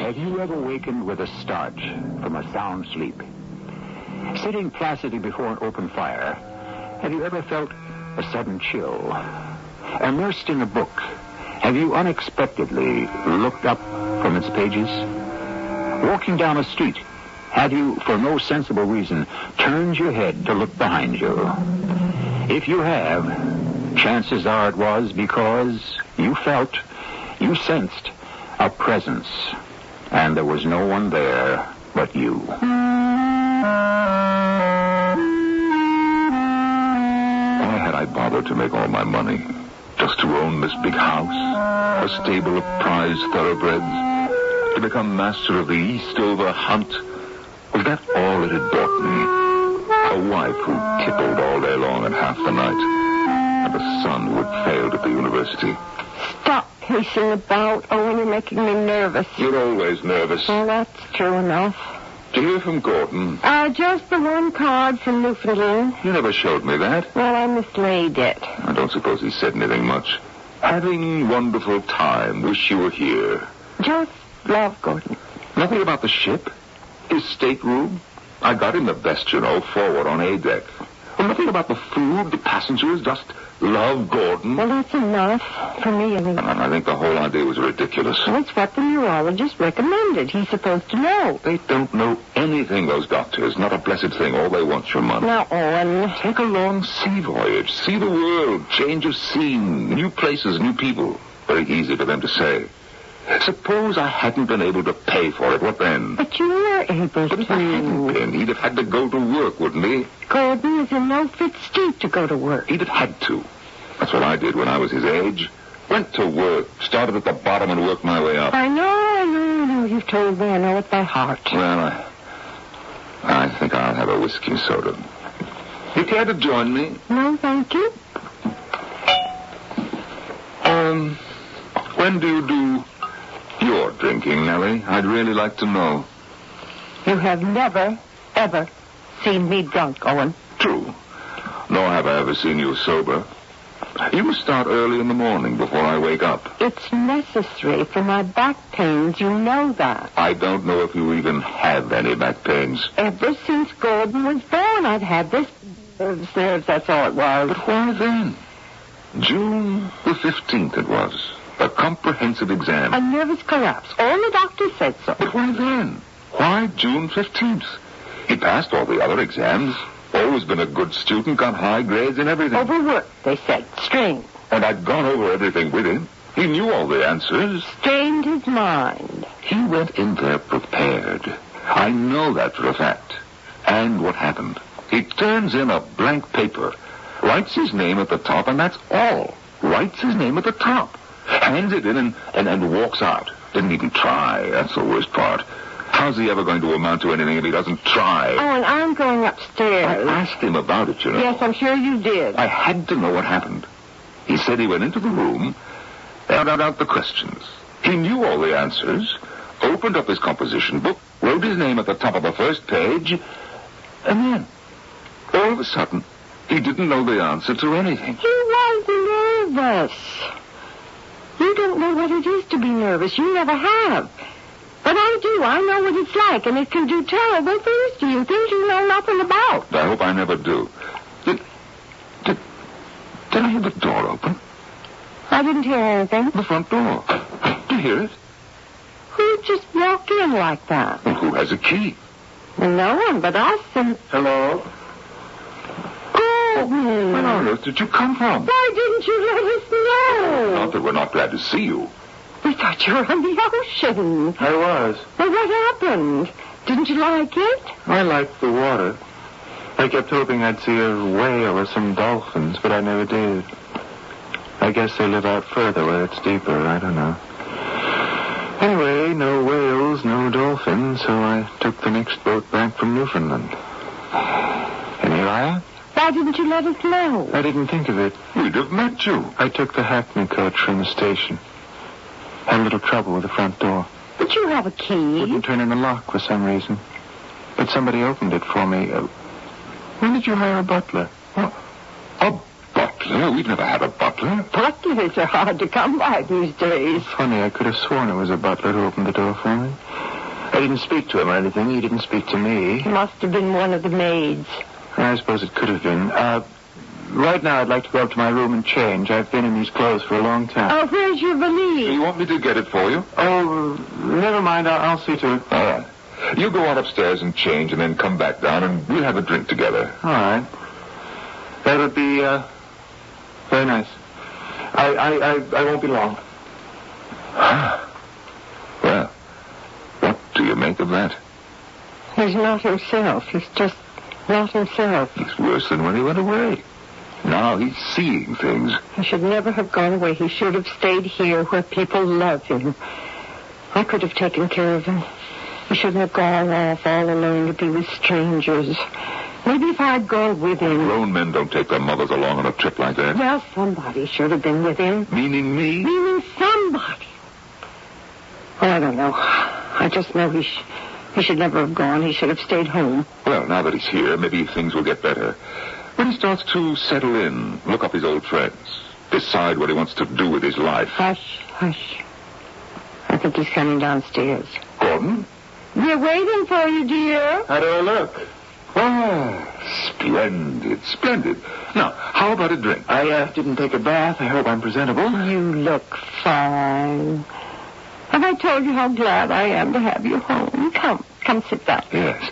Have you ever wakened with a start from a sound sleep? Sitting placidly before an open fire, have you ever felt a sudden chill? Immersed in a book, have you unexpectedly looked up from its pages? Walking down a street, have you, for no sensible reason, turned your head to look behind you? If you have, chances are it was because you sensed a presence, and there was no one there but you. Why had I bothered to make all my money? Just to own this big house, a stable of prize thoroughbreds, to become master of the Eastover hunt? Was that all it had brought me? A wife who tippled all day long and half the night, and a son who had failed at the university. Stop pacing about. Oh, you're making me nervous. You're always nervous. Well, that's true enough. Did you hear from Gordon? Just the one card from Newfoundland. You never showed me that. Well, I mislaid it. I don't suppose he said anything much. Having wonderful time. Wish you were here. Just love Gordon. Nothing about the ship? His stateroom? I got him the best, forward on A deck. Well, nothing about the food, the passengers, just love Gordon. Well, that's enough for me, I think. I think the whole idea was ridiculous. Well, it's what the neurologist recommended. He's supposed to know. They don't know anything, those doctors. Not a blessed thing. All they want's your money. Now, Owen. Take a long sea voyage. See the world. Change of scene. New places, new people. Very easy for them to say. Suppose I hadn't been able to pay for it. What then? But you were able But to. if I hadn't been, he'd have had to go to work, wouldn't he? Gordon is in no fit state to go to work. He'd have had to. That's what I did when I was his age. Went to work, started at the bottom and worked my way up. I know. You've told me. I know it by heart. Well, I think I'll have a whiskey and soda. You care to join me? No, thank you. When do you do your drinking, Nellie? I'd really like to know. You have never, ever seen me drunk, Owen. True. Nor have I ever seen you sober. You must start early in the morning before I wake up. It's necessary for my back pains. You know that. I don't know if you even have any back pains. Ever since Gordon was born, I've had this nerves. That's all it was. But why then? June the 15th it was. A comprehensive exam. A nervous collapse. All the doctors said so. But why then? Why June 15th? He passed all the other exams. Always been a good student, got high grades and everything. Overworked, they said. Strained. And I'd gone over everything with him. He knew all the answers. Strained his mind. He went in there prepared. I know that for a fact. And what happened? He turns in a blank paper, writes his name at the top, and that's all. Writes his name at the top. Hands it in and walks out. Didn't even try. That's the worst part. How's he ever going to amount to anything if he doesn't try? Oh, and I'm going upstairs. I asked him about it, you know. Yes, I'm sure you did. I had to know what happened. He said he went into the room, found out the questions. He knew all the answers, opened up his composition book, wrote his name at the top of the first page, and then, all of a sudden, he didn't know the answer to anything. He was nervous. You don't know what it is to be nervous. You never have. But I do. I know what it's like, and it can do terrible things to you, things you know nothing about. I hope I never do. Did I hear the door open? I didn't hear anything. The front door. Did you hear it? Who just walked in like that? Well, who has a key? Well, no one but us and... Hello? Gordon! Where on earth did you come from? Why didn't you let us know? Not that we're not glad to see you. We thought you were on the ocean. I was. Well, what happened? Didn't you like it? I liked the water. I kept hoping I'd see a whale or some dolphins, but I never did. I guess they live out further where it's deeper. I don't know. Anyway, no whales, no dolphins, so I took the next boat back from Newfoundland. And here I am. Why didn't you let us know? I didn't think of it. We'd have met you. I took the Hackney coach from the station. Had a little trouble with the front door. But you have a key. Wouldn't turn in the lock for some reason. But somebody opened it for me. When did you hire a butler? What? A butler? We've never had a butler. Butlers are hard to come by these days. Funny, I could have sworn it was a butler who opened the door for me. didn't speak to him or anything. He didn't speak to me. Must have been one of the maids. I suppose it could have been. Right now I'd like to go up to my room and change. I've been in these clothes for a long time. Oh, where's your valise? Do you want me to get it for you? Oh, never mind. I'll see to it. All right. You go on upstairs and change and then come back down and we'll have a drink together. All right. That would be, very nice. I won't be long. Well, what do you make of that? He's not himself. He's just not himself. It's worse than when he went away. Now he's seeing things. He should never have gone away. He should have stayed here where people love him. I could have taken care of him. He shouldn't have gone off all alone to be with strangers. Maybe if I'd gone with him. Grown men don't take their mothers along on a trip like that. Well, somebody should have been with him. Meaning me? Meaning somebody. Well, I don't know. I just know he should never have gone. He should have stayed home. Well, now that he's here, maybe things will get better. When he starts to settle in, look up his old friends, decide what he wants to do with his life. Hush, hush. I think he's coming downstairs. Gordon? We're waiting for you, dear. How do I look? Oh, splendid, splendid. Now, how about a drink? I didn't take a bath. I hope I'm presentable. You look fine. Have I told you how glad I am to have you home? Come sit down. Yes,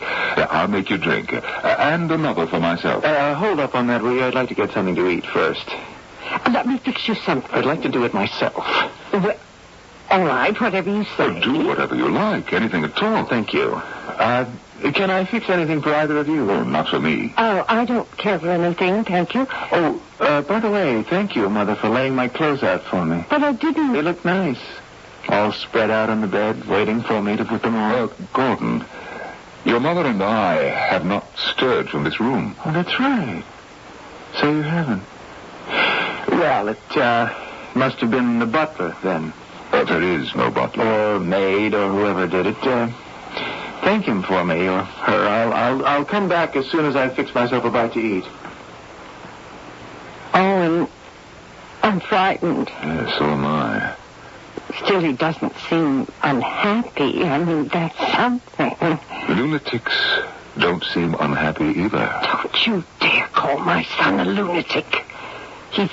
I'll make you a drink. And another for myself. Hold up on that, will you? I'd like to get something to eat first. Let me fix you something. I'd like to do it myself. Well, all right, whatever you say. Well, do whatever you like, anything at all. Thank you. Can I fix anything for either of you? Oh, not for me. Oh, I don't care for anything, thank you. Oh, by the way, thank you, Mother, for laying my clothes out for me. But I didn't. They look nice. All spread out on the bed, waiting for me to put them on. Gordon, your mother and I have not stirred from this room. Oh, that's right. So you haven't. Well, it must have been the butler, then. There is no butler. Or maid, or whoever did it. Thank him for me, or her. I'll come back as soon as I fix myself a bite to eat. Oh, and I'm frightened. Yes, so am I. Still, he doesn't seem unhappy. I mean, that's something. Lunatics don't seem unhappy either. Don't you dare call my son a lunatic. He's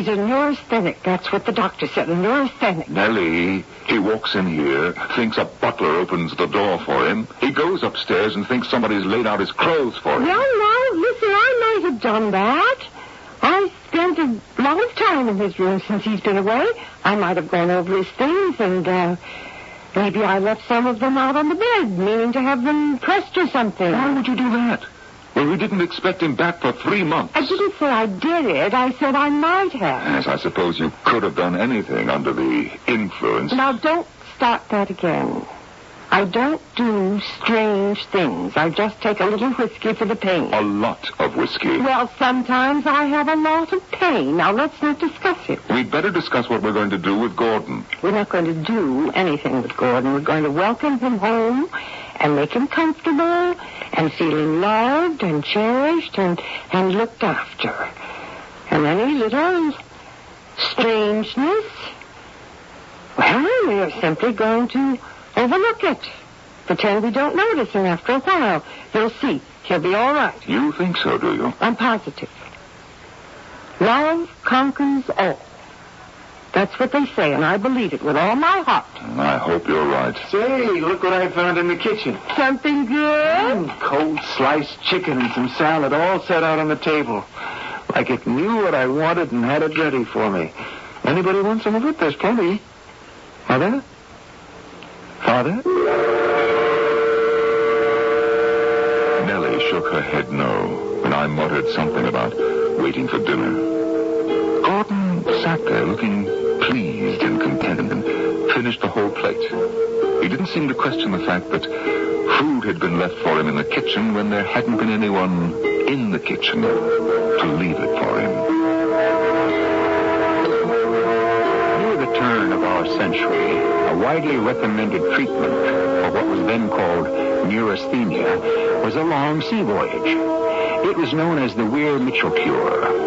a neurasthenic. That's what the doctor said, a neurasthenic. Nellie, he walks in here, thinks a butler opens the door for him. He goes upstairs and thinks somebody's laid out his clothes for him. No, listen, I might have done that. I spent a lot of time in his room since he's been away. I might have gone over his things, and maybe I left some of them out on the bed, meaning to have them pressed or something. Why would you do that? Well, we didn't expect him back for 3 months. I didn't say I did it. I said I might have. Yes, I suppose you could have done anything under the influence. Now, don't start that again. I don't do strange things. I just take a little whiskey for the pain. A lot of whiskey. Well, sometimes I have a lot of pain. Now, let's not discuss it. We'd better discuss what we're going to do with Gordon. We're not going to do anything with Gordon. We're going to welcome him home and make him comfortable and feeling loved and cherished and looked after. And any little strangeness, well, we're simply going to overlook it. Pretend we don't notice, and after a while, you'll see. He'll be all right. You think so, do you? I'm positive. Love conquers all. That's what they say, and I believe it with all my heart. I hope you're right. Say, look what I found in the kitchen. Something good? Cold sliced chicken and some salad all set out on the table. Like it knew what I wanted and had it ready for me. Anybody want some of it? There's plenty. Mother? Father? Nellie shook her head no, and I muttered something about waiting for dinner. Gordon sat there looking pleased and contented and finished the whole plate. He didn't seem to question the fact that food had been left for him in the kitchen when there hadn't been anyone in the kitchen to leave it for him. Near the turn of our century, a widely recommended treatment for what was then called neurasthenia was a long sea voyage. It was known as the Weir-Mitchell cure.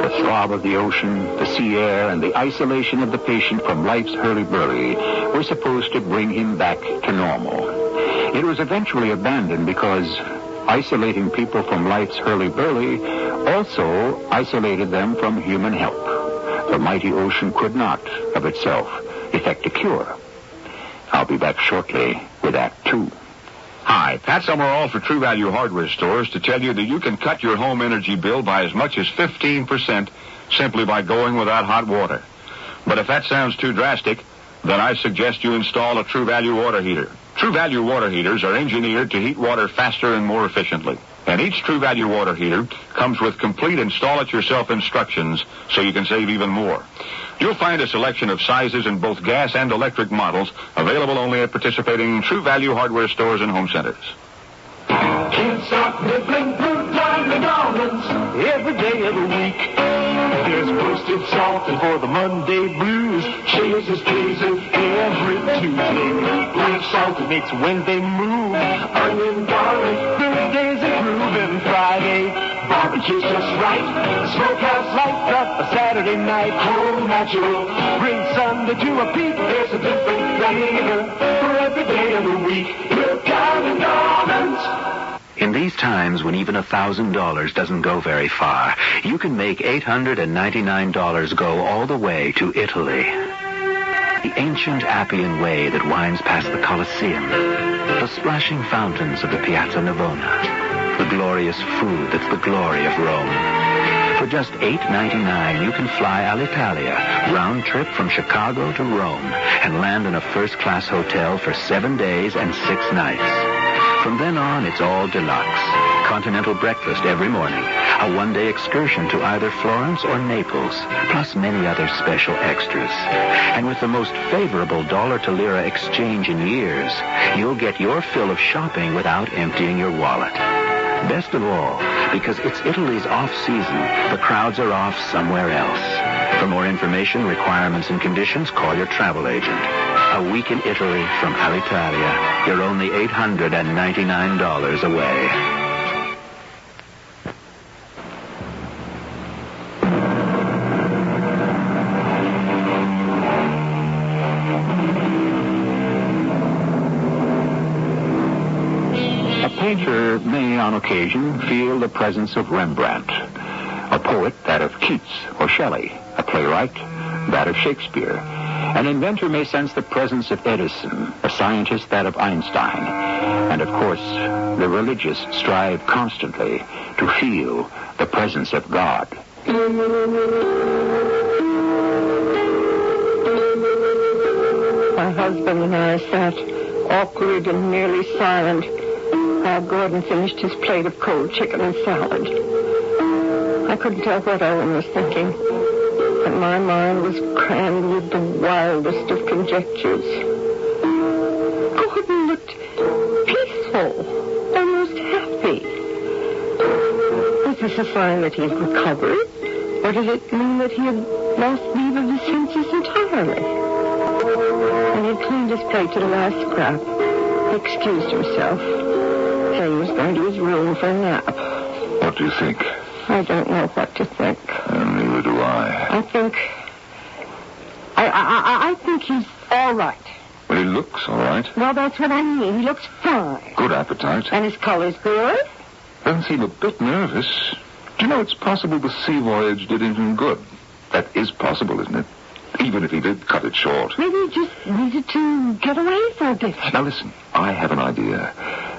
The throb of the ocean, the sea air, and the isolation of the patient from life's hurly-burly were supposed to bring him back to normal. It was eventually abandoned because isolating people from life's hurly-burly also isolated them from human help. The mighty ocean could not, of itself, effect a cure. I'll be back shortly with Act 2. Hi, Pat Summerall for True Value Hardware Stores to tell you that you can cut your home energy bill by as much as 15% simply by going without hot water. But if that sounds too drastic, then I suggest you install a True Value water heater. True Value water heaters are engineered to heat water faster and more efficiently. And each True Value water heater comes with complete install-it-yourself instructions so you can save even more. You'll find a selection of sizes in both gas and electric models available only at participating True Value hardware stores and home centers. Can't stop nibbling fruit time McDonald's every day of the week. There's roasted salt and for the Monday blues. Cheese pleasing every Tuesday. Ranch salt that makes Wednesday move. Onion garlic, Thursday's a groove. And Friday, barbecue's just right. Smokehouse lights up a Saturday night. Home natural, bring Sunday to a peak. There's a different flavor for every day of the week. Look out McDonald's. In these times when even $1,000 doesn't go very far, you can make $899 go all the way to Italy. The ancient Appian Way that winds past the Colosseum, the splashing fountains of the Piazza Navona, the glorious food that's the glory of Rome. For just $8.99, you can fly Alitalia, round trip from Chicago to Rome, and land in a first-class hotel for 7 days and 6 nights. From then on, it's all deluxe. Continental breakfast every morning, a one-day excursion to either Florence or Naples, plus many other special extras. And with the most favorable dollar-to-lira exchange in years, you'll get your fill of shopping without emptying your wallet. Best of all, because it's Italy's off-season, the crowds are off somewhere else. For more information, requirements, and conditions, call your travel agent. A week in Italy from Alitalia. You're only $899 away. A painter may, on occasion, feel the presence of Rembrandt. A poet, that of Keats or Shelley. A playwright, that of Shakespeare. An inventor may sense the presence of Edison, a scientist that of Einstein. And, of course, the religious strive constantly to feel the presence of God. My husband and I sat awkward and nearly silent while Gordon finished his plate of cold chicken and salad. I couldn't tell what Owen was thinking, and my mind was crammed with the wildest of conjectures. Gordon looked peaceful, almost happy. Was this a sign that he had recovered, or did it mean that he had lost leave of his senses entirely? When he had cleaned his plate to the last scrap, he excused himself, saying he was going to his room for a nap. What do you think? I don't know what to think. Neither do I. I think he's all right. Well, he looks all right. Well, that's what I mean. He looks fine. Good appetite. And his color's good. Doesn't seem a bit nervous. Do you know, it's possible the sea voyage did him good. That is possible, isn't it? Even if he did cut it short. Maybe he just needed to get away for a bit. Now, listen. I have an idea.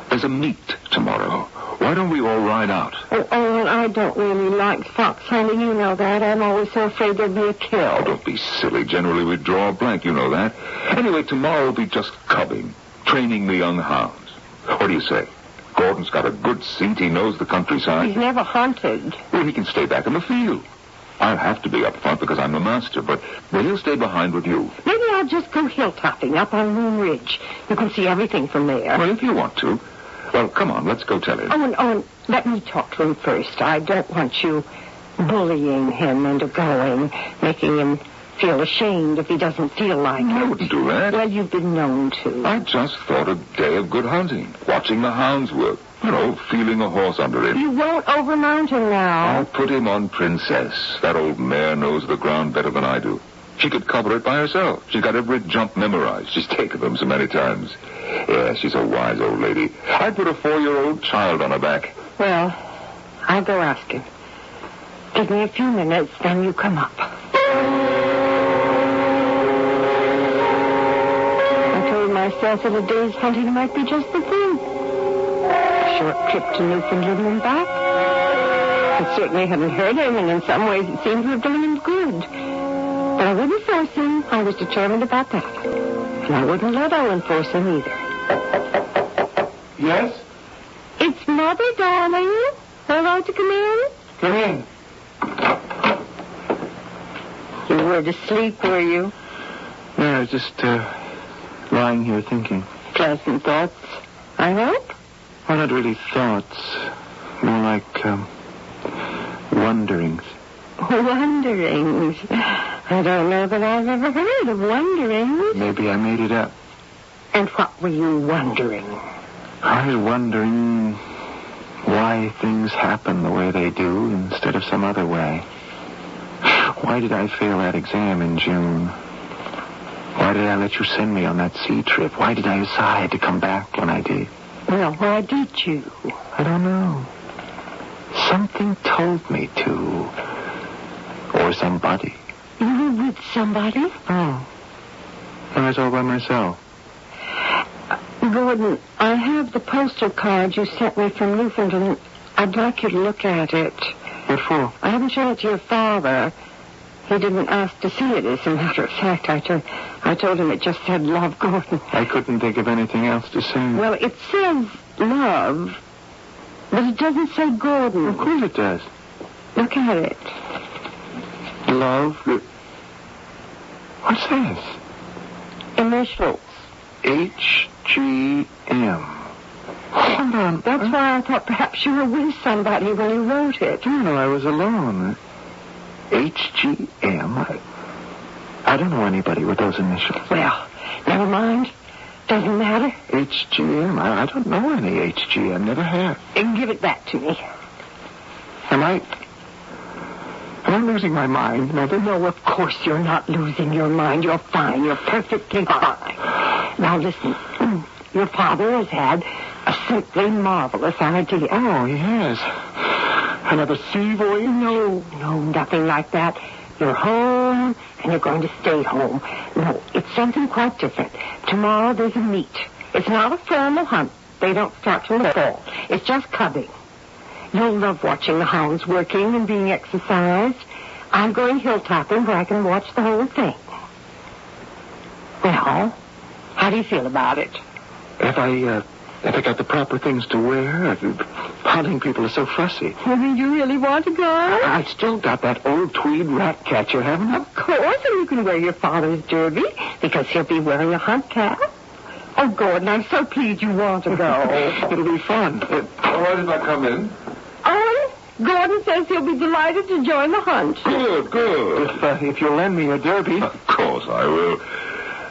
There's a meet tomorrow. Why don't we all ride out? Oh, Owen, I don't really like fox hunting. You know that. I'm always so afraid there'll be a kill. Oh, don't be silly. Generally, we draw a blank. You know that. Anyway, tomorrow will be just cubbing, training the young hounds. What do you say? Gordon's got a good seat. He knows the countryside. He's never hunted. Well, he can stay back in the field. I'll have to be up front because I'm the master, but he'll stay behind with you. Maybe I'll just go hilltopping up on Moon Ridge. You can see everything from there. Well, if you want to. Well, come on, let's go tell him. Owen, let me talk to him first. I don't want you bullying him into going, making him feel ashamed if he doesn't feel like it. I wouldn't do that. Well, you've been known to. I just thought a day of good hunting, watching the hounds work. You know, feeling a horse under him. You won't overmount him now. I'll put him on Princess. That old mare knows the ground better than I do. She could cover it by herself. She's got every jump memorized. She's taken them so many times. Yeah, she's a wise old lady. I'd put a 4-year-old child on her back. Well, I'll go ask him. Give me a few minutes, then you come up. I told myself that a day's hunting might be just the thing. A short trip to Newfoundland and back. It certainly hadn't hurt him, and in some ways it seemed to have done him good. But I wouldn't force him. I was determined about that. And I wouldn't let Owen force him either. Yes? It's Mother, darling. Hello to come in? Come in. You weren't asleep, were you? Yeah, I was just lying here thinking. Pleasant thoughts, I hope? Well, not really thoughts. More like wonderings. Wonderings. I don't know that I've ever heard of wonderings. Maybe I made it up. And what were you wondering? I was wondering why things happen the way they do instead of some other way. Why did I fail that exam in June? Why did I let you send me on that sea trip? Why did I decide to come back when I did? Well, why did you? I don't know. Something told me to. Or somebody. You were with somebody? Oh. I was all by myself. Gordon, I have the postal card you sent me from Newfoundland. I'd like you to look at it. What for? I haven't shown it to your father. He didn't ask to see it, as a matter of fact. I told him it just said Love, Gordon. I couldn't think of anything else to say. Well, it says Love, but it doesn't say Gordon. Of course it does. Look at it. Love? What's this? Initials. H-G-M. Hold on. That's why I thought perhaps you were with somebody when you wrote it. No, I was alone. H-G-M? I don't know anybody with those initials. Well, never mind. Doesn't matter. H-G-M? I don't know any H-G-M. Never have. Give it back to me. Am I losing my mind, Mother? No, of course you're not losing your mind. You're fine. You're perfectly fine. Now, listen. Your father has had a simply marvelous idea. Oh, he has. Another sea voyage? No, nothing like that. You're home, and you're going to stay home. No, it's something quite different. Tomorrow there's a meet. It's not a formal hunt. They don't start till the fall. It's just cubbing. You'll love watching the hounds working and being exercised. I'm going hilltopping where I can watch the whole thing. Well, how do you feel about it? Have I got the proper things to wear? Hunting people are so fussy. Do you really want to go? I still got that old tweed rat catcher, haven't I? Of course, and you can wear your father's derby, because he'll be wearing a hunt cap. Oh, Gordon, I'm so pleased you want to go. It'll be fun. All right, if I come in. Owen, Gordon says he'll be delighted to join the hunt. Good. If you'll lend me your derby. Of course I will.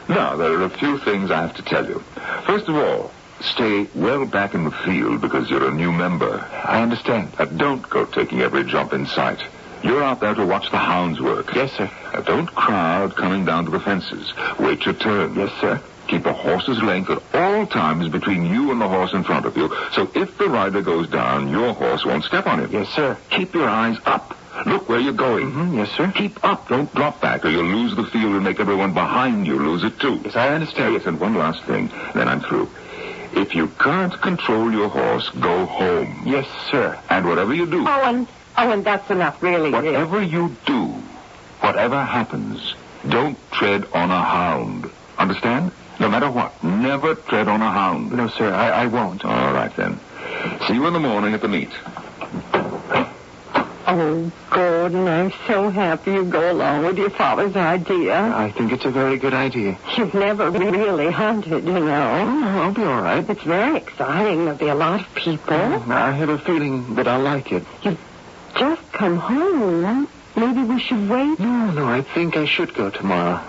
Now, there are a few things I have to tell you. First of all, stay well back in the field because you're a new member. I understand. Don't go taking every jump in sight. You're out there to watch the hounds work. Yes, sir. Don't crowd coming down to the fences. Wait your turn. Yes, sir. Keep a horse's length at all times between you and the horse in front of you, so if the rider goes down, your horse won't step on him. Yes, sir. Keep your eyes up. Look where you're going. Mm-hmm. Yes, sir. Keep up. Don't drop back, or you'll lose the field and make everyone behind you lose it, too. Yes, I understand. Yes, and one last thing, then I'm through. If you can't control your horse, go home. Yes, sir. And whatever you do... Owen, that's enough, really. Whatever you do, whatever happens, don't tread on a hound. Understand? No matter what, never tread on a hound. No, sir, I won't. All right, then. See you in the morning at the meet. Oh, Gordon, I'm so happy you go along with your father's idea. I think it's a very good idea. You've never really hunted, you know. Oh, I'll be all right. It's very exciting. There'll be a lot of people. I have a feeling that I'll like it. You've just come home. Maybe we should wait. No, I think I should go tomorrow.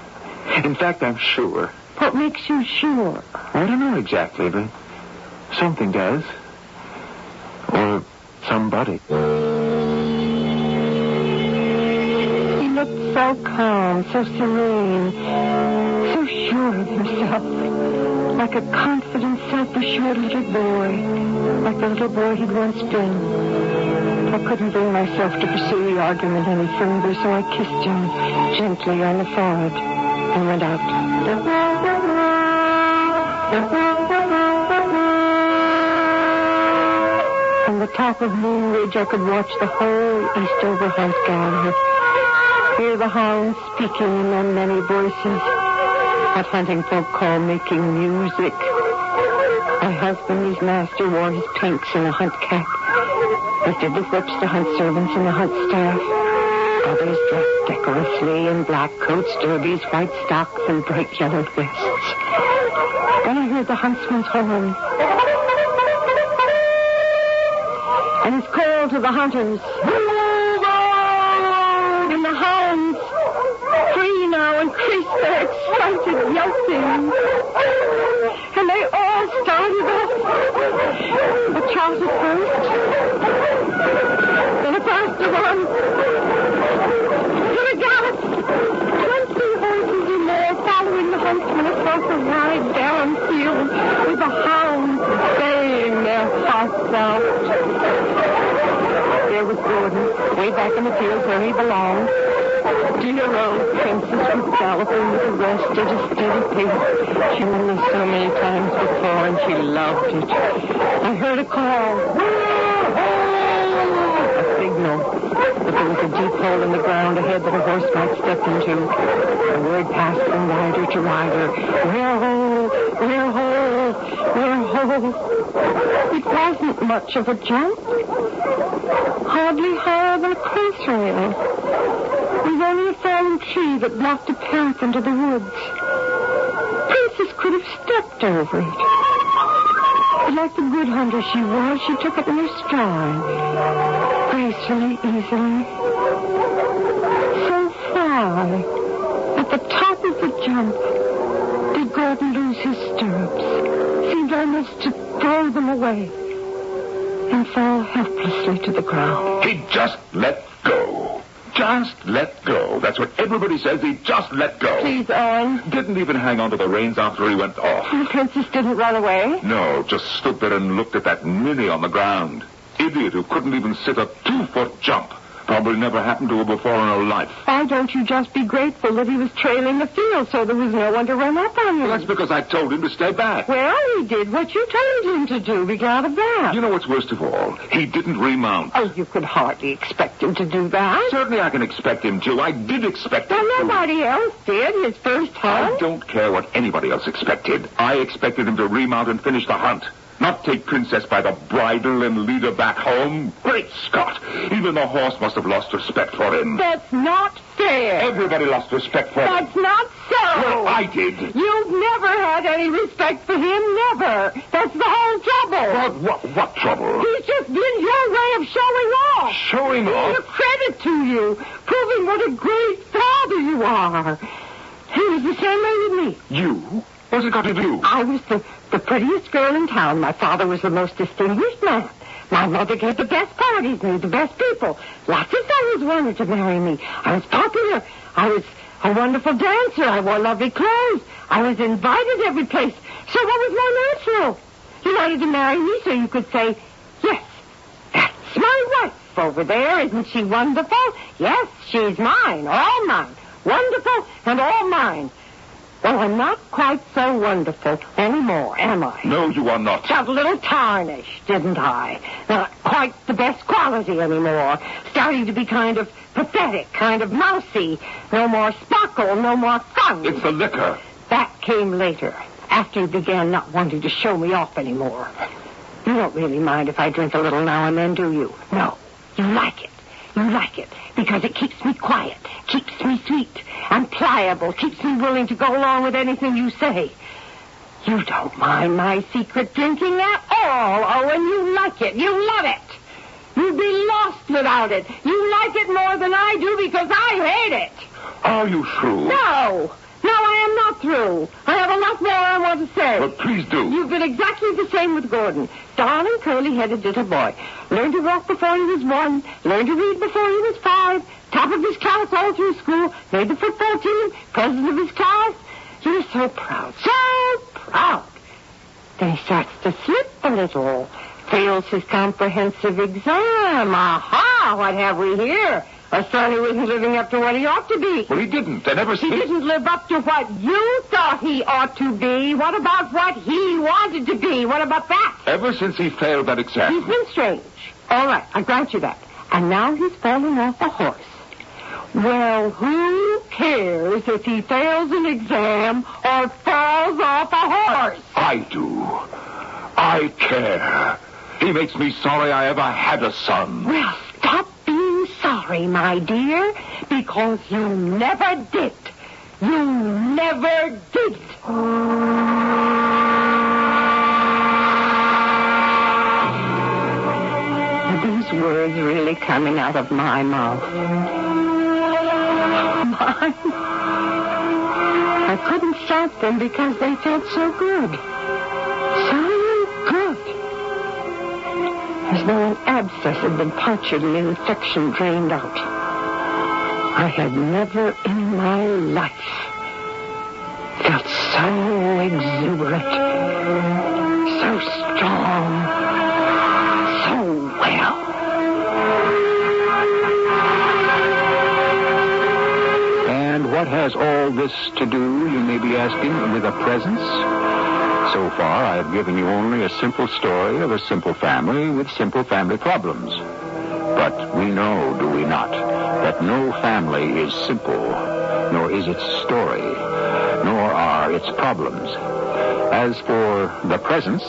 In fact, I'm sure. What makes you sure? I don't know exactly, but something does. Or somebody. He looked so calm, so serene, so sure of himself, like a confident, self-assured little boy, like the little boy he'd once been. I couldn't bring myself to pursue the argument any further, so I kissed him gently on the forehead and went out. From the top of Moon Ridge, I could watch the whole Eastover hunt gallery, hear the hounds speaking in their many voices, what hunting folk call making music. My husband, his master, wore his pinks and a hunt cap, as did the whips, the hunt servants, and the hunt staff. Others dressed decorously in black coats, derbies, white stocks, and bright yellowed vests. Then I heard the huntsman's horn, and his call to the hunters. Move on! And the hounds, free now, increased their excited yelping. And they all started up. A trot at first, then a faster one, then a gallop. 20 horses or more following the huntsman across a wide barren field with the hounds baying their hearts out. There was Gordon, way back in the field where he belonged. Dear old Princess was galloping with the rest at a steady pace. She had done this so many times before, and she loved it. I heard a call. A signal that there was a deep hole in the ground ahead that a horse might step into. The word passed from rider to rider. We're whole, we're whole, we're whole. It wasn't much of a jump. Hardly higher than a close rail. With only a fallen tree that blocked a path into the woods. Princess could have stepped over it. But like the good hunter she was, she took it in her stride. Gracefully, easily. So far, at the top of the jump, did Gordon lose his stirrups. Seemed almost to throw them away. And fall helplessly to the ground. He just let go. Just let go. That's what everybody says. He just let go. Please, Owen. Didn't even hang on to the reins after he went off. The princess didn't run away? No, just stood there and looked at that ninny on the ground. Idiot who couldn't even sit a 2-foot jump. Probably never happened to her before in her life. Why don't you just be grateful that he was trailing the field so there was no one to run up on him? Well, that's because I told him to stay back. Well, he did what you told him to do. Be glad of that. You know what's worst of all? He didn't remount. Oh, you could hardly expect him to do that. Certainly I can expect him to. I did expect him to. Well, nobody else did. His first hunt. I don't care what anybody else expected. I expected him to remount and finish the hunt. Not take Princess by the bridle and lead her back home. Great Scott! Even the horse must have lost respect for him. That's not fair. Everybody lost respect for him. That's not so. Well, I did. You've never had any respect for him, never. That's the whole trouble. What trouble? He's just been your way of showing off. Showing Being off? a credit to you. Proving what a great father you are. He was the same way with me. You? What's it got to do? I was the prettiest girl in town. My father was the most distinguished man. My mother gave the best parties, knew the best people. Lots of fellows wanted to marry me. I was popular. I was a wonderful dancer. I wore lovely clothes. I was invited every place. So what was more natural? You wanted to marry me so you could say, yes, that's my wife over there. Isn't she wonderful? Yes, she's mine, all mine. Wonderful and all mine. Well, I'm not quite so wonderful anymore, am I? No, you are not. Got a little tarnished, didn't I? Not quite the best quality anymore. Starting to be kind of pathetic, kind of mousy. No more sparkle, no more fun. It's the liquor. That came later, after he began not wanting to show me off anymore. You don't really mind if I drink a little now and then, do you? No. You like it. You like it because it keeps me quiet, keeps me sweet and pliable, keeps me willing to go along with anything you say. You don't mind my secret drinking at all, Owen. You like it. You love it. You'd be lost without it. You like it more than I do because I hate it. Are you through? No, I am not through. I have a lot more I want to say. But please do. You've been exactly the same with Gordon. Darling, curly-headed little boy. Learned to walk before he was 1. Learned to read before he was 5. top of his class all through school, made the football team, president of his class. He was so proud, so proud. Then he starts to slip a little, fails his comprehensive exam. Aha, what have we here? A son who isn't living up to what he ought to be. Well, he didn't. And ever He since... didn't live up to what you thought he ought to be. What about what he wanted to be? What about that? Ever since he failed that exam... He's been strange. All right, I grant you that. And now he's fallen off a horse. Well, who cares if he fails an exam or falls off a horse? I do. I care. He makes me sorry I ever had a son. Well, stop being sorry, my dear, because you never did. You never did. Are these words really coming out of my mouth? Mine? I couldn't stop them because they felt so good. So good. As though an abscess had been punctured and an infection drained out. I had never in my life felt so exuberant, so strong, so well. And what has all this to do, you may be asking, with a presence? So far, I have given you only a simple story of a simple family with simple family problems. But we know, do we not, that no family is simple, nor is its story, nor are its problems. As for the presence,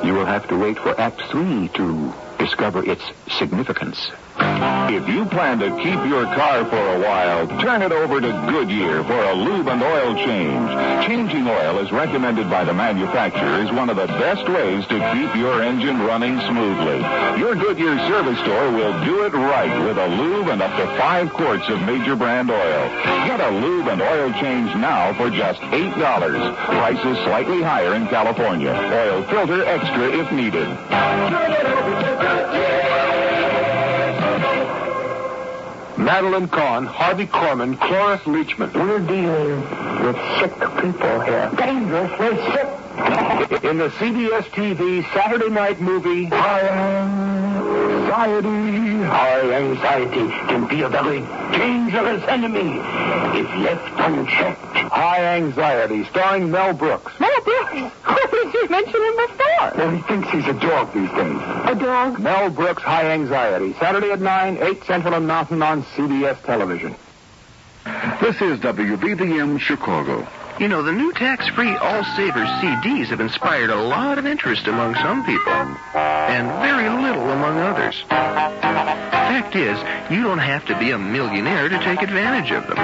you will have to wait for Act 3 to discover its significance. If you plan to keep your car for a while, turn it over to Goodyear for a lube and oil change. Changing oil, as recommended by the manufacturer, is one of the best ways to keep your engine running smoothly. Your Goodyear service store will do it right with a lube and up to 5 quarts of major brand oil. Get a lube and oil change now for just $8. Prices slightly higher in California. Oil filter extra if needed. Madeline Kahn, Harvey Korman, Cloris Leachman. We're dealing with sick people here. Dangerously sick. In the CBS TV Saturday night movie, High Anxiety. High anxiety can be a very dangerous enemy if left unchecked. High Anxiety, starring Mel Brooks. Mel Brooks? Where did you mention him before? Well, he thinks he's a dog these days. A dog? Mel Brooks, High Anxiety, Saturday at 9, 8 Central and Mountain on CBS Television. This is WBBM Chicago. You know, the new tax-free All Savers CDs have inspired a lot of interest among some people, and very little among others. Fact is, you don't have to be a millionaire to take advantage of them.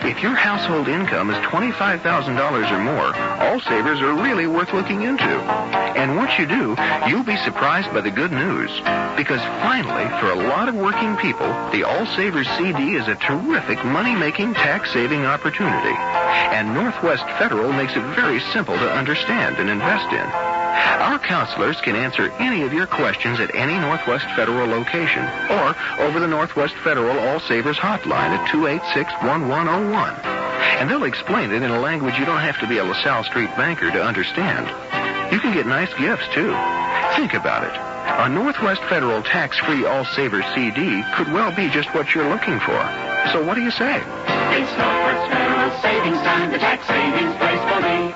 If your household income is $25,000 or more, All Savers are really worth looking into. And once you do, you'll be surprised by the good news. Because finally, for a lot of working people, the All Savers CD is a terrific money-making, tax-saving opportunity. And Northwest Federal makes it very simple to understand and invest in. Our counselors can answer any of your questions at any Northwest Federal location or over the Northwest Federal All Savers hotline at 286-1101. And they'll explain it in a language you don't have to be a LaSalle Street banker to understand. You can get nice gifts, too. Think about it. A Northwest Federal tax-free All Savers CD could well be just what you're looking for. So what do you say? It's Northwest Federal Savings Time, the tax savings place for me.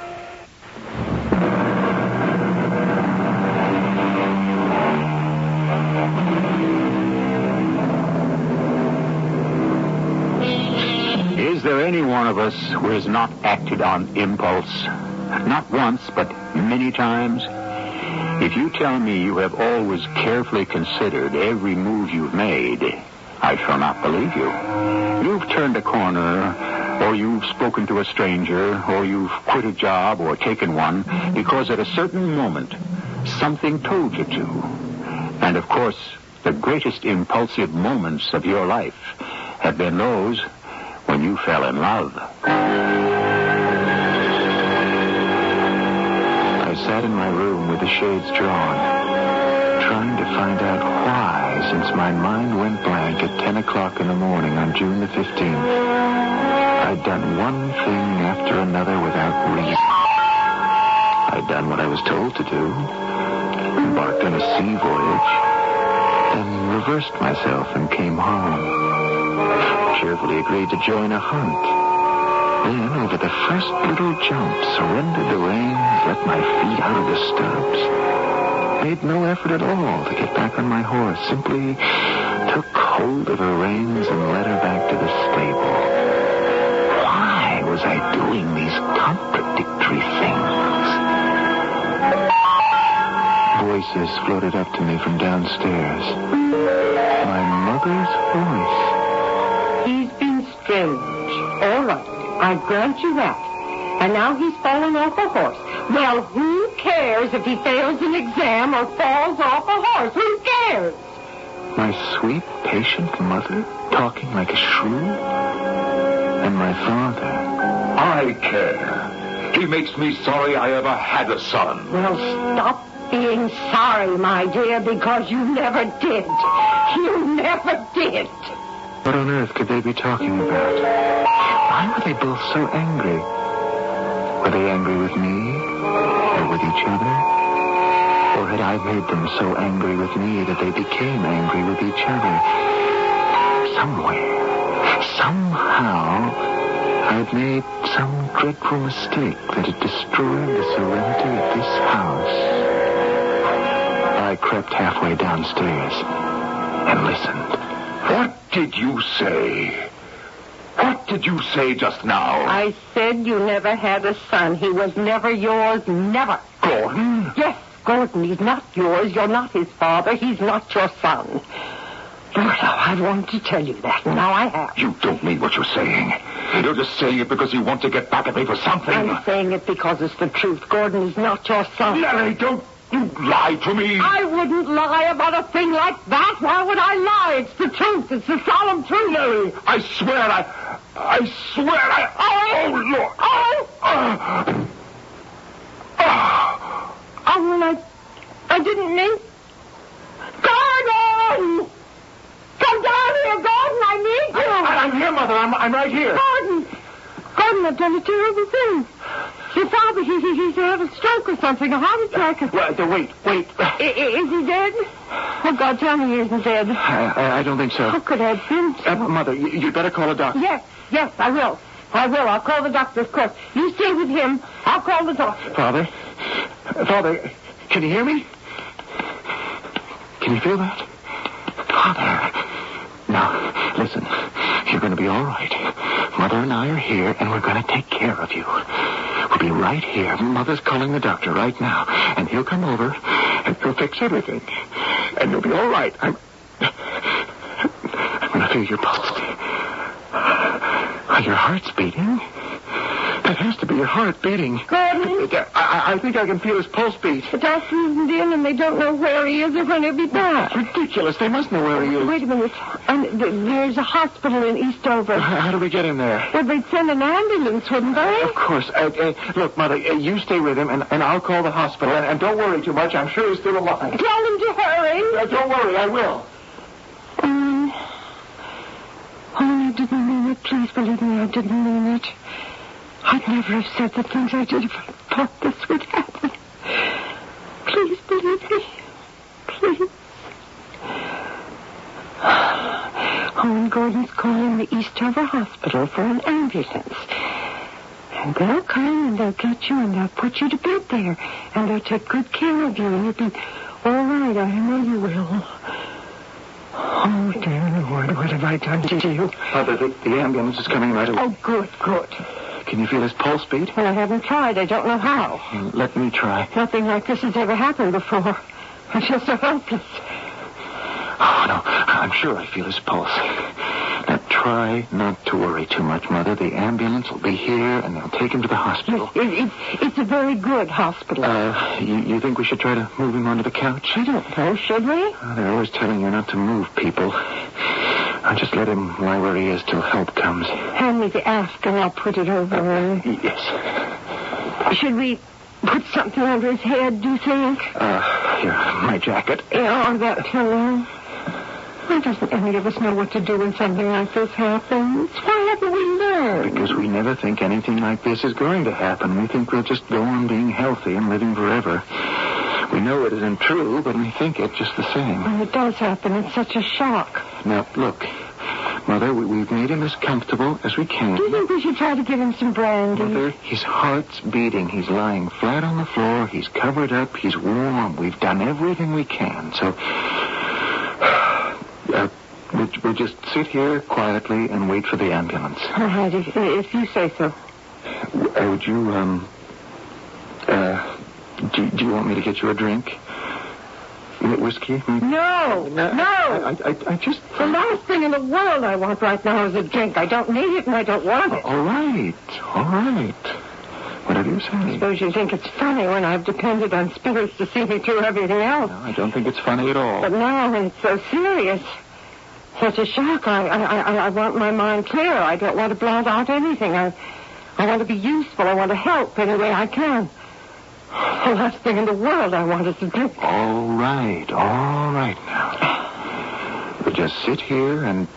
Is there any one of us who has not acted on impulse? Not once, but many times? If you tell me you have always carefully considered every move you've made, I shall not believe you. You've turned a corner, or you've spoken to a stranger, or you've quit a job or taken one because at a certain moment something told you to. And of course, the greatest impulsive moments of your life have been those when you fell in love. I sat in my room with the shades drawn, trying to find out why, since my mind went blank at 10 o'clock in the morning on June the 15th, I'd done one thing after another without reason. I'd done what I was told to do, embarked on a sea voyage, then reversed myself and came home. Cheerfully agreed to join a hunt. Then, over the first little jump, surrendered the reins, let my feet out of the stirrups. Made no effort at all to get back on my horse. Simply took hold of her reins and led her back to the stable. Why was I doing these contradictory things? Voices floated up to me from downstairs. My mother's voice. He's been strange. All right. I grant you that. And now he's fallen off a horse. Well, who cares if he fails an exam or falls off a horse? Who cares? My sweet, patient mother talking like a shrew? And my father. I care. He makes me sorry I ever had a son. Well, stop being sorry, my dear, because you never did. You never did. What on earth could they be talking about? Why were they both so angry? Were they angry with me? Or with each other? Or had I made them so angry with me that they became angry with each other? Somewhere, somehow, I'd made some dreadful mistake that had destroyed the serenity of this house. I crept halfway downstairs and listened. What did you say? What did you say just now? I said you never had a son. He was never yours, never. Gordon? Yes, Gordon. He's not yours. You're not his father. He's not your son. Lord, I've wanted to tell you that. Now I have. You don't mean what you're saying. You're just saying it because you want to get back at me for something. I'm saying it because it's the truth. Gordon is not your son. Larry, don't you lie to me. I wouldn't lie about a thing like that. Why would I lie? It's the truth. It's the solemn truth. Larry, I swear Oh, Lord. Well, I didn't mean... Gordon! Come down here, Gordon. I need you. I'm here, Mother. I'm right here. Gordon, I've done a terrible thing. Your father, he's had a stroke or something, a heart attack. Wait. Is he dead? Oh, God, tell me he isn't dead. I don't think so. How could I have been so? Mother, you'd better call a doctor. Yes, I will. I'll call the doctor, of course. You stay with him. I'll call the doctor. Father, can you hear me? Can you feel that? Father. Now, listen. You're going to be all right. Mother and I are here, and we're going to take care of you. We'll be right here. Mother's calling the doctor right now, and he'll come over, and he'll fix everything. And you'll be all right. I'm going to feel your pulse. Your heart's beating. That has to be your heart beating. Gordon? I think I can feel his pulse beat. The doctor isn't in, and they don't know where he is or when he'll be back. It's ridiculous. They must know where he is. Wait a minute. There's a hospital in Eastover. How do we get in there? Well, they'd send an ambulance, wouldn't they? Of course. Look, Mother, you stay with him, and I'll call the hospital. And don't worry too much. I'm sure he's still alive. Tell him to hurry. Don't worry. I will. I didn't mean it. Please believe me, I didn't mean it. I'd never have said the things I did if I thought this would happen. Please believe me. Please. And Gordon's calling the Eastover Hospital for an ambulance. And they'll come and they'll get you and they'll put you to bed there. And they'll take good care of you and you'll be all right. I know you will. Oh, dear Lord, what have I done to you? Mother, the ambulance is coming right away. Oh, good. Can you feel his pulse beat? Well, I haven't tried. I don't know how. Let me try. Nothing like this has ever happened before. I feel so helpless. Oh, no. I'm sure I feel his pulse. Now, try not to worry too much, Mother. The ambulance will be here, and they'll take him to the hospital. It's a very good hospital. You think we should try to move him onto the couch? I don't know. Should we? They're always telling you not to move people. I'll just let him lie where he is till help comes. Hand me the ask, and I'll put it over. Yes. Should we put something under his head, do you think? Here, my jacket. Yeah, or that pillow. Why doesn't any of us know what to do when something like this happens? Why haven't we learned? Because we never think anything like this is going to happen. We think we'll just go on being healthy and living forever. We know it isn't true, but we think it just the same. When it does happen, it's such a shock. Now, look, Mother, we've made him as comfortable as we can. Do you think we should try to give him some brandy? Mother, his heart's beating. He's lying flat on the floor. He's covered up. He's warm. We've done everything we can. So, we'll just sit here quietly and wait for the ambulance. All right, if you say so. Would you, do you want me to get you a drink? Whiskey? No. I just... The last thing in the world I want right now is a drink. I don't need it and I don't want it. All right. Whatever you say. I suppose you think it's funny when I've depended on spirits to see me through everything else. No, I don't think it's funny at all. But now it's so serious. Such a shock. I want my mind clear. I don't want to blot out anything. I want to be useful. I want to help any way I can. The last thing in the world I want is a drink. All right now. We'll just sit here and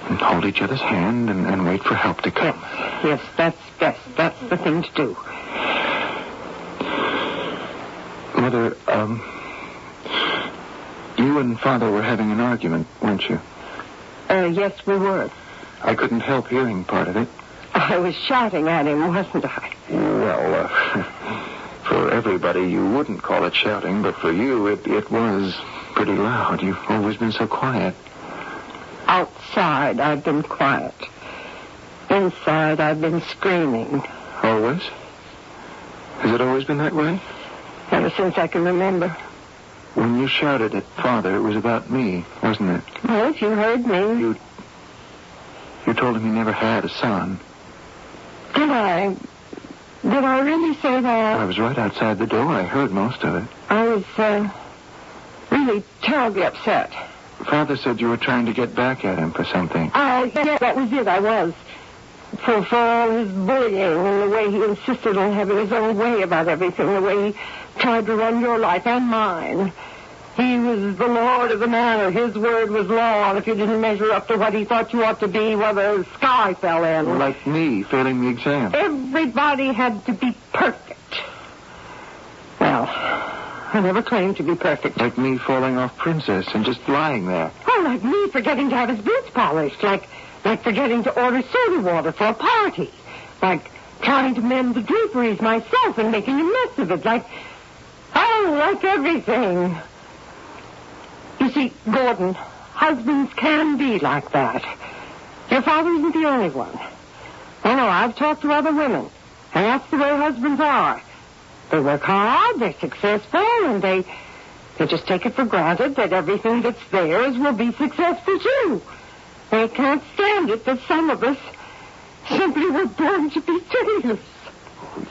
hold each other's hand and wait for help to come. Yes, that's best. That's the thing to do. Mother, you and Father were having an argument, weren't you? Yes, we were. I couldn't help hearing part of it. I was shouting at him, wasn't I? Well, for everybody, you wouldn't call it shouting, but for you, it was pretty loud. You've always been so quiet. Outside, I've been quiet. Inside, I've been screaming. Always? Has it always been that way? Ever since I can remember. When you shouted at Father, it was about me, wasn't it? Well, if you heard me... You told him he never had a son. Did I? Did I really say that? I was right outside the door. I heard most of it. I was, really terribly upset. Father said you were trying to get back at him for something. Yeah, that was it. I was. For all his bullying and the way he insisted on having his own way about everything, the way he tried to run your life and mine. He was the lord of the manor. His word was law, and if you didn't measure up to what he thought you ought to be, well, the sky fell in. Like me, failing the exam. Everybody had to be perfect. Well, I never claimed to be perfect. Like me falling off Princess and just lying there. Oh, like me forgetting to have his boots polished. Like forgetting to order soda water for a party. Like trying to mend the draperies myself and making a mess of it. Like everything. You see, Gordon, husbands can be like that. Your father isn't the only one. No, I've talked to other women, and that's the way husbands are. They work hard, they're successful, and they just take it for granted that everything that's theirs will be successful, too. They can't stand it that some of us simply were born to be failures.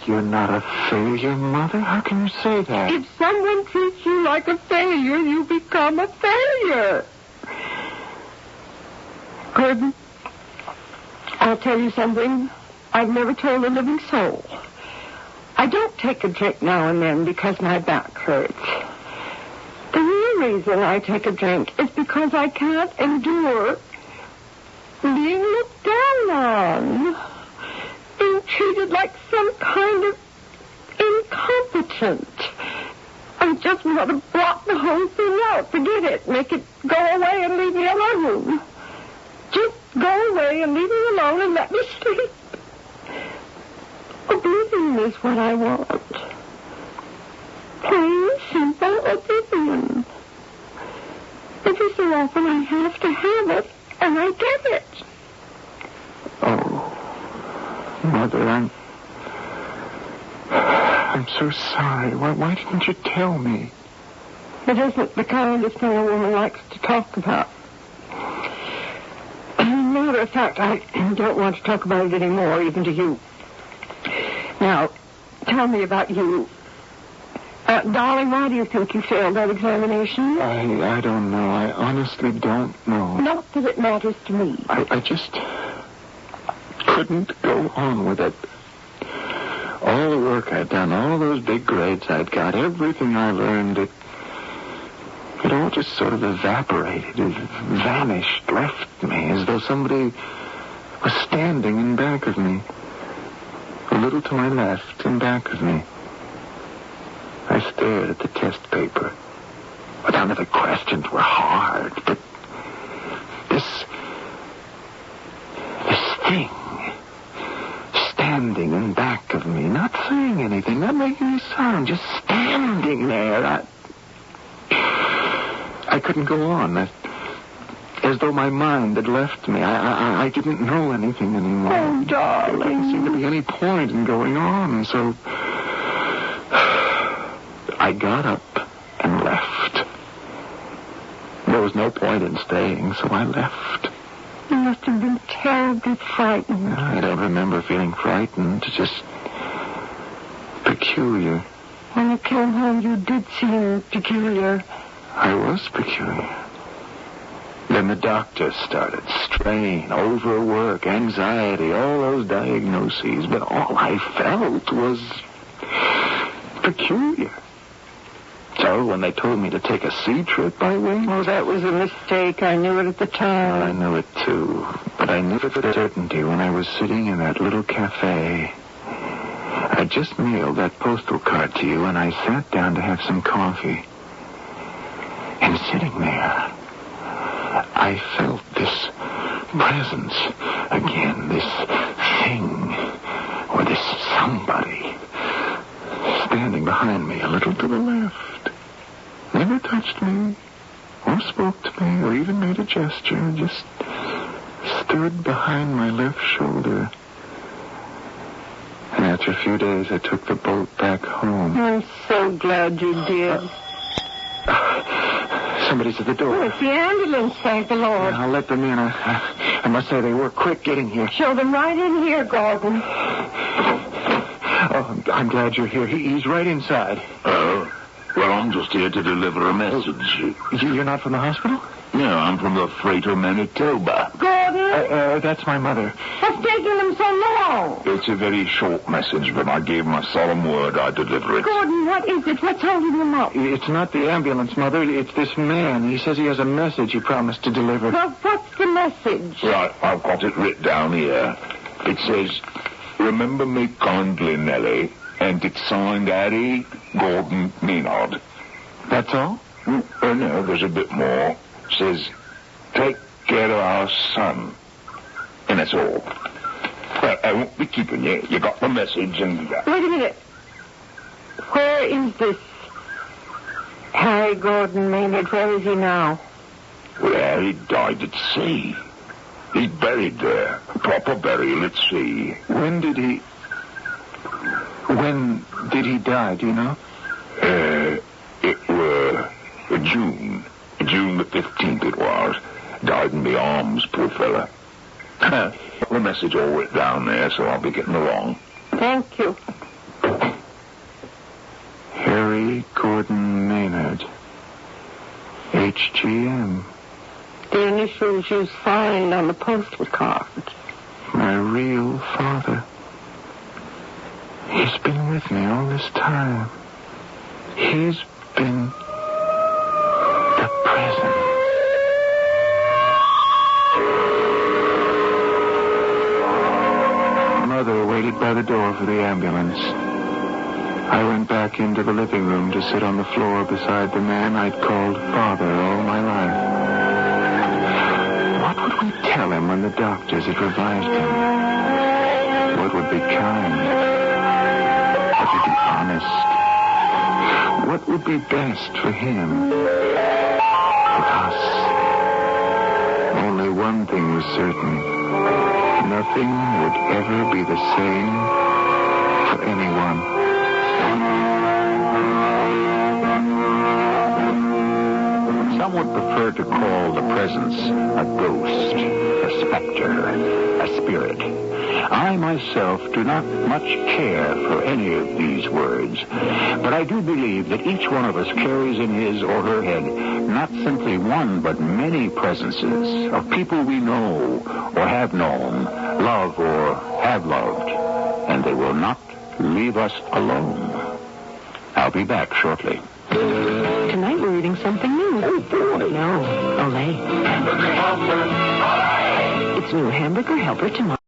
You're not a failure, Mother? How can you say that? If someone treats you like a failure, you become a failure. Gordon, I'll tell you something I've never told a living soul. I don't take a drink now and then because my back hurts. The real reason I take a drink is because I can't endure being looked down on. Being treated like some kind of incompetent. I just want to block the whole thing out. Forget it. Make it go away and leave me alone. Just go away and leave me alone and let me sleep. Oblivion is what I want. Plain, simple oblivion. Every so often I have to have it, and I get it. Oh. Mother, I'm so sorry. Why didn't you tell me? It isn't the kind of thing a woman likes to talk about. As a matter of fact, I don't want to talk about it anymore, even to you. Now, tell me about you. Darling, why do you think you failed that examination? I don't know. I honestly don't know. Not that it matters to me. I just couldn't go on with it. All the work I'd done, all those big grades I'd got, everything I learned, it all just sort of evaporated. It vanished, left me, as though somebody was standing in back of me. A little to my left, in back of me. I stared at the test paper. Well, none of the questions were hard, but this thing standing in back of me, not saying anything, not making a sound, just standing there. I couldn't go on. As though my mind had left me. I didn't know anything anymore. Oh, darling. There didn't seem to be any point in going on, so I got up and left. There was no point in staying, so I left. You must have been terribly frightened. I don't remember feeling frightened, just peculiar. When you came home, you did seem peculiar. I was peculiar. Then the doctors started. Strain, overwork, anxiety, all those diagnoses. But all I felt was peculiar. So when they told me to take a sea trip by wing... Oh, that was a mistake. I knew it at the time. I knew it, too. But I knew it for certainty when I was sitting in that little cafe. I just mailed that postal card to you, and I sat down to have some coffee. And sitting there, I felt this presence again, this thing, or this somebody, standing behind me a little to the left. Never touched me, or spoke to me, or even made a gesture, just stood behind my left shoulder. And after a few days, I took the boat back home. I'm so glad you did. Somebody's at the door. Oh, it's the ambulance, thank the Lord. I'll let them in. I must say they were quick getting here. Show them right in here, Gordon. Oh, I'm glad you're here. He's right inside. Oh? Well, I'm just here to deliver a message. You're not from the hospital? No, I'm from the freighter Manitoba. Gordon? That's my mother. What's taking them so long? It's a very short message, but I gave my solemn word I'd deliver it. Gordon, what is it? What's holding them up? It's not the ambulance, Mother. It's this man. He says he has a message he promised to deliver. Well, what's the message? Right, I've got it written down here. It says, "Remember me kindly, Nellie," and it's signed Harry Gordon Maynard. That's all? No, there's a bit more. It says, "Take care of our son." And that's all. Well, I won't be keeping you. You got the message and... Wait a minute. Where is this Harry Gordon Maynard? Where is he now? Well, Harry died at sea. He's buried there. Proper burial at sea. When did he die, do you know? It were June the 15th it was. Died in my arms, poor fella. The message all written down there, so I'll be getting along. Thank you. Harry Gordon Maynard. HGM. The initials you signed on the postal card. My real father. He's been with me all this time. He's been the present. Mother waited by the door for the ambulance. I went back into the living room to sit on the floor beside the man I'd called father all my life. What would we tell him when the doctors had revived him? What would be kind? What would be honest? What would be best for him? For us? Only one thing was certain. Nothing would ever be the same for anyone. Some would prefer to call the presence a ghost, a specter, a spirit. I myself do not much care for any of these words, but I do believe that each one of us carries in his or her head not simply one, but many presences of people we know or have known, love or have loved, and they will not leave us alone. I'll be back shortly. Tonight we're eating something new. Oh, boy. No, Olay. Hamburger Helper. It's new Hamburger Helper tonight.